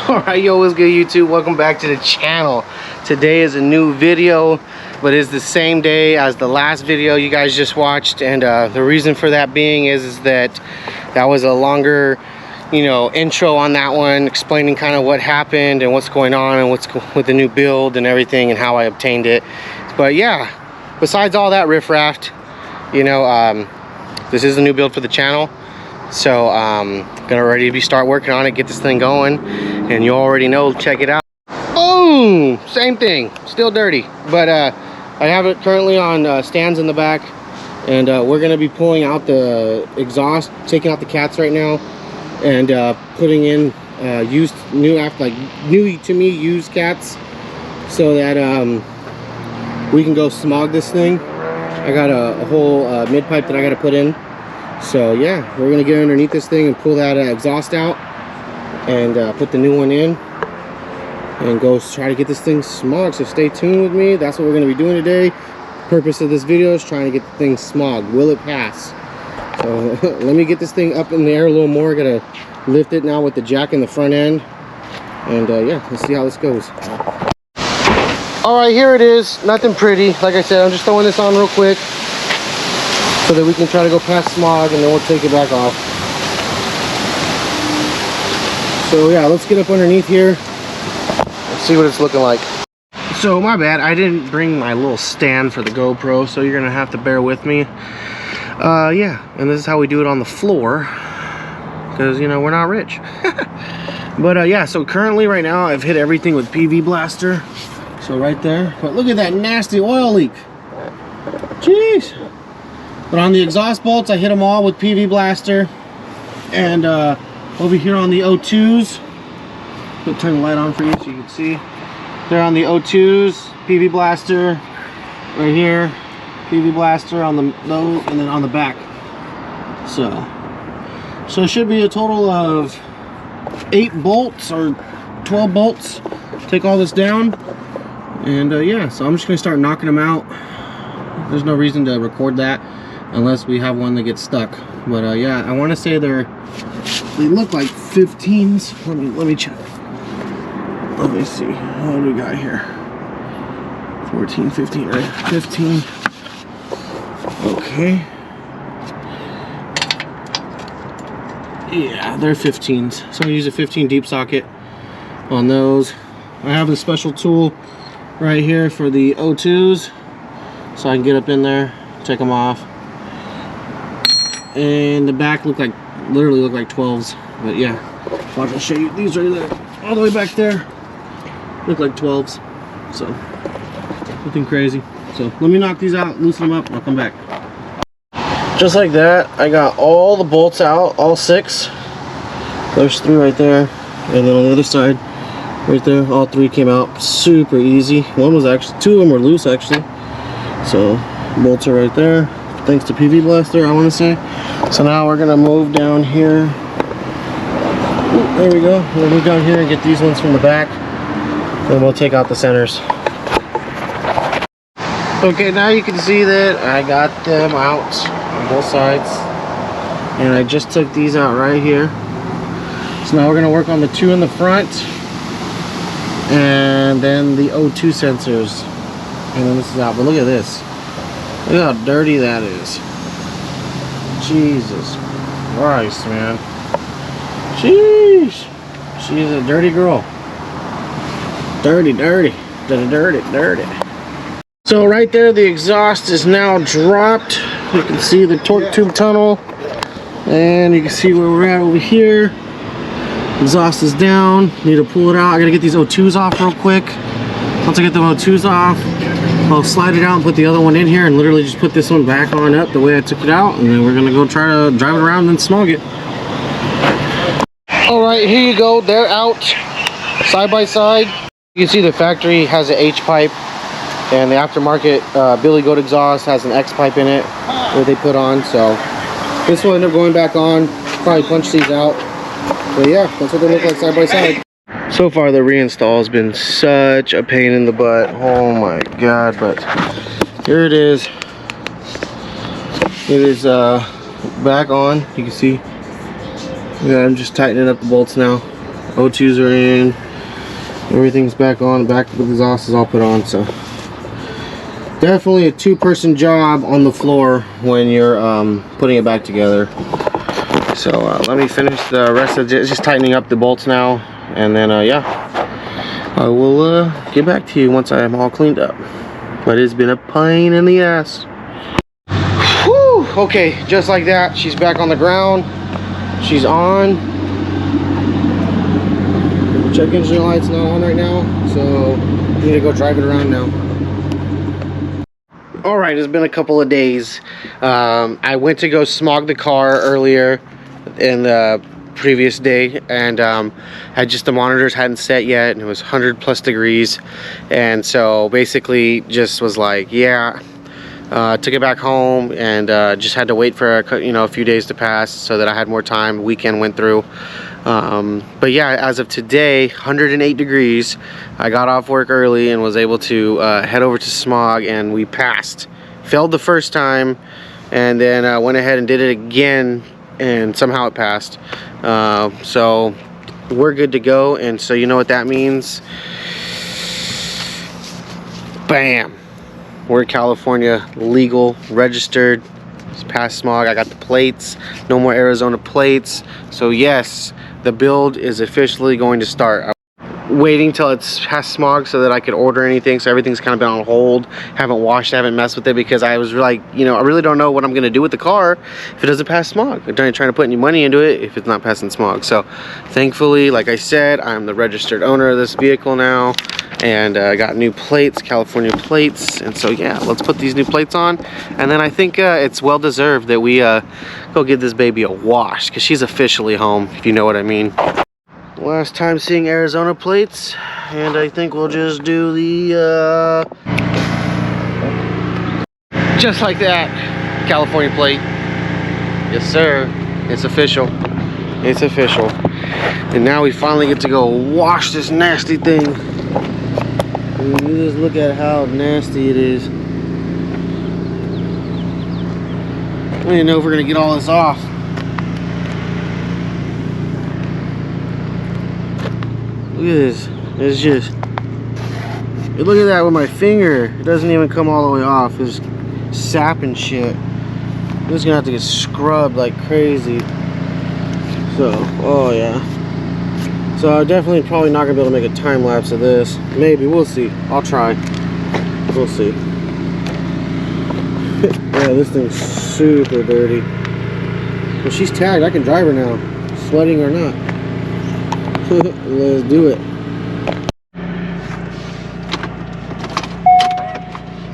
Alright, yo, what's good, YouTube? Welcome back to the channel. Today is a new video, but it's the same day as the last video you guys just watched, and the reason for that being is that was a longer, intro on that one, explaining kind of what happened and what's going on and what's with the new build and everything and how I obtained it. But yeah, besides all that riffraff, this is the new build for the channel. So gonna ready to start working on it, get this thing going, and you already know, check it out. Boom! Same thing, still dirty, but I have it currently on stands in the back, and we're gonna be pulling out the exhaust, taking out the cats right now, and putting in used cats, so that we can go smog this thing. I got a whole mid pipe that I got to put in. So yeah, we're gonna get underneath this thing and pull that exhaust out and put the new one in and go try to get this thing smog. So stay tuned with me. That's what we're gonna be doing today. Purpose of this video is trying to get the thing smog. Will it pass? So let me get this thing up in the air a little more. Gotta lift it now with the jack in the front end, and yeah, let's see how this goes. All right, here it is. Nothing pretty. Like I said, I'm just throwing this on real quick so that we can try to go past smog, and then we'll take it back off. So yeah, let's get up underneath here and see what it's looking like. So my bad, I didn't bring my little stand for the GoPro, so you're gonna have to bear with me. Yeah, and this is how we do it on the floor, because we're not rich. But yeah, so currently right now I've hit everything with PV Blaster. So right there, but look at that nasty oil leak. Jeez. But on the exhaust bolts, I hit them all with PV Blaster. And over here on the O2s, I'll turn the light on for you so you can see. They're on the O2s, PV Blaster. Right here, PV Blaster on the nose, and then on the back. So it should be a total of 8 bolts or 12 bolts. Take all this down. And yeah, so I'm just gonna start knocking them out. There's no reason to record that unless we have one that gets stuck. But yeah, I want to say they look like 15s. Let me check. Let me see. What do we got here? 14, 15, right? 15. Okay. Yeah, they're 15s. So I'm gonna use a 15 deep socket on those. I have a special tool right here for the O2s, so I can get up in there, take them off. And the back literally look like 12s, but yeah, watch, I'll show you. These right there, all the way back there, look like 12s, so nothing crazy. So let me knock these out, loosen them up, and I'll come back. Just like that, I got all the bolts out, all 6. There's 3 right there, and then on the other side right there, all 3 came out super easy. One was actually, 2 of them were loose actually. So bolts are right there, thanks to PV Blaster, I want to say. So now we're gonna move down here. Ooh, there we go. We'll move down here and get these ones from the back, and we'll take out the centers. Okay, now you can see that I got them out on both sides, and I just took these out right here. So now we're gonna work on the 2 in the front, and then the O2 sensors, and then this is out. But look at this, look how dirty that is. Jesus Christ, man. Sheesh, she's a dirty girl. Dirty. So right there, the exhaust is now dropped. You can see the torque tube tunnel, and you can see where we're at over here. Exhaust is down. Need to pull it out. I gotta get these O2s off real quick. Once I get the O2s off, I'll slide it out and put the other one in here, and literally just put this one back on up the way I took it out, and then we're gonna go try to drive it around and smog it. All right, here you go. They're out side by side. You can see the factory has an H pipe, and the aftermarket Billy Goat exhaust has an X pipe in it where they put on. So this will end up going back on. Probably punch these out. But yeah, that's what they look like side by side. So far the reinstall has been such a pain in the butt. Oh my god, but here it is. It is back on. You can see, yeah, I'm just tightening up the bolts now. O2s are in. Everything's back on. Back with the exhaust is all put on. So definitely a two-person job on the floor when you're putting it back together. So let me finish the rest of just tightening up the bolts now, and then yeah, I will get back to you once I'm all cleaned up. But it's been a pain in the ass. Whew, okay, just like that, she's back on the ground. She's on. Check engine light's not on right now, so I need to go drive it around now. All right, it's been a couple of days. I went to go smog the car earlier in the previous day, and had just the monitors hadn't set yet, and it was 100+ degrees, and so basically just was like, yeah, took it back home, and just had to wait for a few days to pass so that I had more time. Weekend went through, but yeah, as of today, 108 degrees. I got off work early and was able to head over to Smog, and we passed. Failed the first time, and then went ahead and did it again, and somehow it passed. So we're good to go, and so you know what that means. Bam, we're California, legal, registered. It's past Smog. I got the plates, no more Arizona plates. So yes, the build is officially going to start. I'm waiting till it's past Smog so that I could order anything, so everything's kind of been on hold. Haven't washed, haven't messed with it, because I was like, I really don't know what I'm gonna do with the car if it doesn't pass Smog. I'm not trying to put any money into it if it's not passing Smog. So thankfully, like I said, I'm the registered owner of this vehicle now, and I got new plates, California plates. And so yeah, let's put these new plates on, and then I think it's well deserved that we go give this baby a wash, because she's officially home, if you know what I mean. Last time seeing Arizona plates, and I think we'll just do the just like that, California plate. Yes sir, it's official. It's official. And now we finally get to go wash this nasty thing. And you just look at how nasty it is. I don't even know if we're gonna get all this off. Look at this. It's just, look at that with my finger. It doesn't even come all the way off. It's sap and shit. I'm just gonna have to get scrubbed like crazy. So, oh yeah. So I'm definitely probably not gonna be able to make a time lapse of this. Maybe, we'll see. I'll try. We'll see. Yeah, this thing's super dirty. Well, she's tagged. I can drive her now, sweating or not. Let's do it.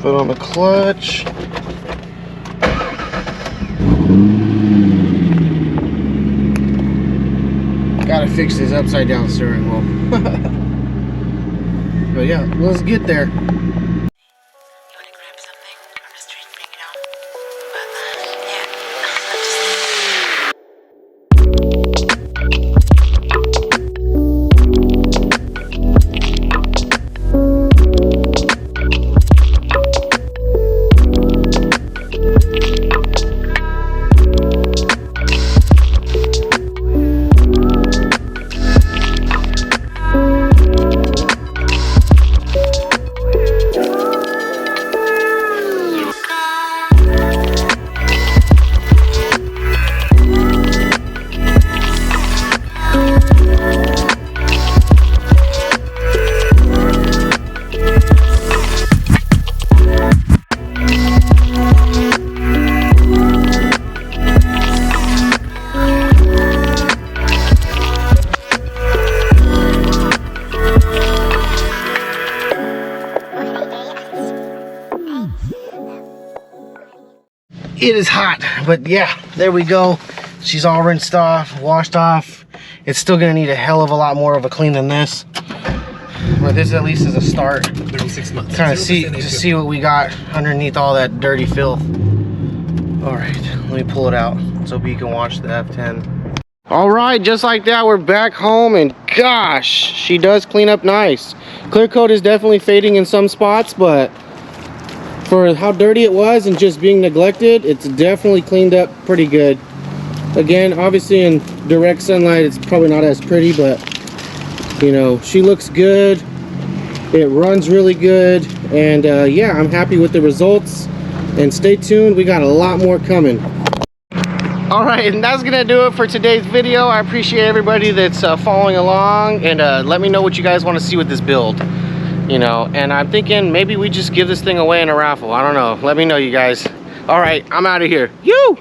Put on the clutch. Gotta fix this upside down steering wheel. But yeah, let's get there. It is hot, but yeah, there we go. She's all rinsed off, washed off. It's still gonna need a hell of a lot more of a clean than this, but this at least is a start. 36 months. Kind of see what we got underneath all that dirty filth. All right, let me pull it out so we can watch the F10. All right, just like that, we're back home, and gosh, she does clean up nice. Clear coat is definitely fading in some spots, but for how dirty it was and just being neglected, it's definitely cleaned up pretty good. Again, obviously in direct sunlight, it's probably not as pretty, but You know, she looks good. It runs really good, and yeah, I'm happy with the results. And stay tuned, we got a lot more coming. All right, and that's gonna do it for today's video. I appreciate everybody that's following along, and let me know what you guys want to see with this build. You know, and I'm thinking maybe we just give this thing away in a raffle. I don't know. Let me know, you guys. All right, I'm out of here. You.